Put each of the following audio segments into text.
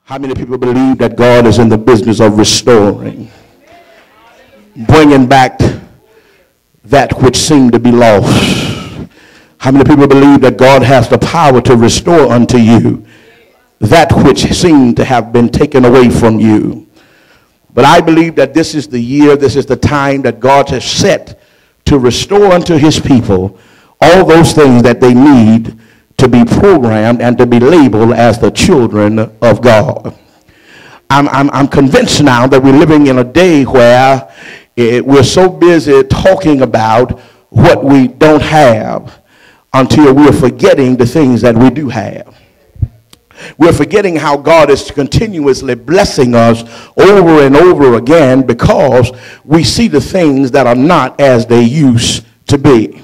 How many people believe that God is in the business of restoring, bringing back that which seemed to be lost? How many people believe that God has the power to restore unto you that which seemed to have been taken away from you? But I believe that this is the year, this is the time that God has set to restore unto his people all those things that they need to be programmed and to be labeled as the children of God. I'm convinced now that we're living in a day where we're so busy talking about what we don't have until we're forgetting the things that we do have. We're forgetting how God is continuously blessing us over and over again because we see the things that are not as they used to be.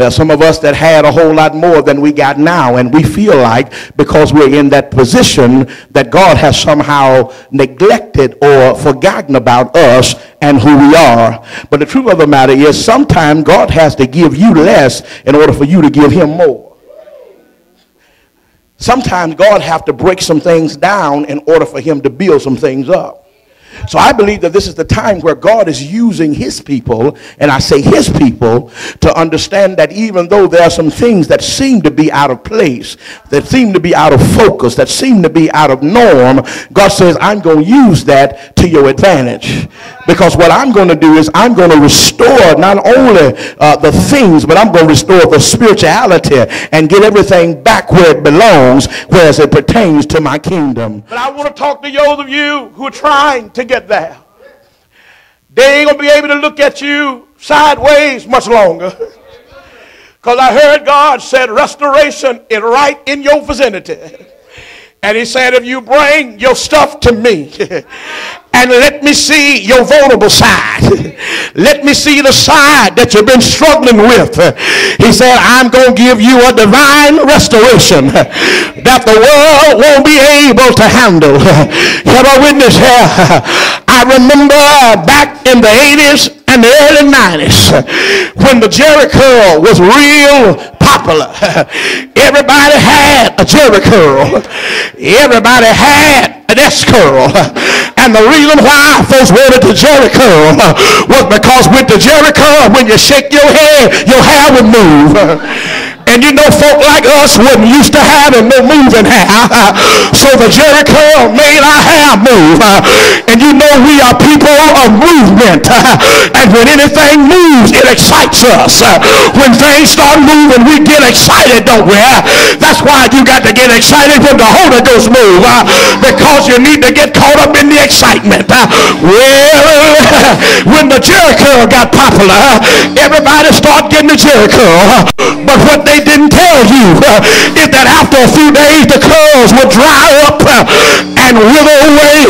Some of us that had a whole lot more than we got now, and we feel like because we're in that position that God has somehow neglected or forgotten about us and who we are. But the truth of the matter is sometimes God has to give you less in order for you to give him more. Sometimes God has to break some things down in order for him to build some things up. So I believe that this is the time where God is using his people, and I say his people, to understand that even though there are some things that seem to be out of place, that seem to be out of focus, that seem to be out of norm, God says, I'm going to use that to your advantage. Because what I'm going to do is I'm going to restore not only the things, but I'm going to restore the spirituality and get everything back where it belongs, whereas it pertains to my kingdom. But I want to talk to those of you who are trying to get there. They ain't going to be able to look at you sideways much longer. Because I heard God said restoration is right in your vicinity. And he said, if you bring your stuff to me and let me see your vulnerable side, let me see the side that you've been struggling with. He said, I'm going to give you a divine restoration that the world won't be able to handle. Have a witness here. I remember back in the 80s and the early 90s when the Jericho was real popular. Everybody had a Jericho. Everybody had an S-curl. And the reason why folks wanted the Jericho was because with the Jericho, when you shake your head, your hair would move. And you know, folk like us wasn't used to having no moving hair. So the Jericho made our hair move. And you know, we are people of movement. And when anything moves, it excites us. When things start moving, we get excited, don't we? That's why you got to get excited when the Holy Ghost moves. Because you need to get caught up in the excitement. Well, when the Jericho got popular, everybody started getting the Jericho. But what they didn't tell you is that after a few days the curls would dry up and wither away,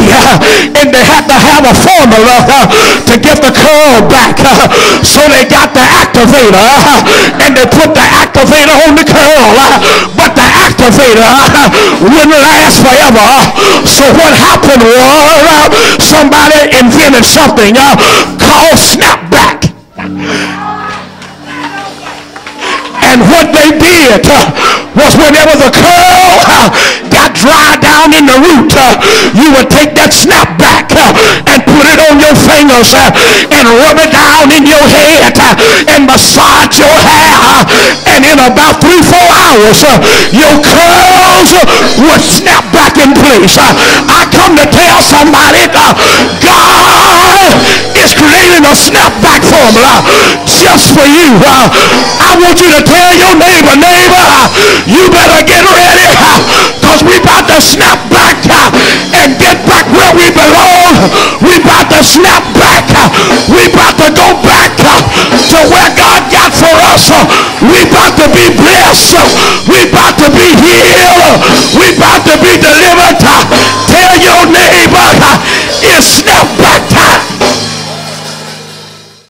and they had to have a formula to get the curl back. So they got the activator and they put the activator on the curl, but the activator wouldn't last forever. So what happened was somebody invented something called snapback. And what they did was whenever the curl got dry down in the root, you would take that snapback and put it on your fingers and rub it down in your head and massage your hair. And in about 3-4 hours, your curls would snap back in place. I come to tell somebody, God is creating a snapback formula just for you. I want you to tell your neighbor, you better get ready, because we about to snap back and get back where we belong. We about to snap back. We about to go back to where God got for us. We about to be blessed. We about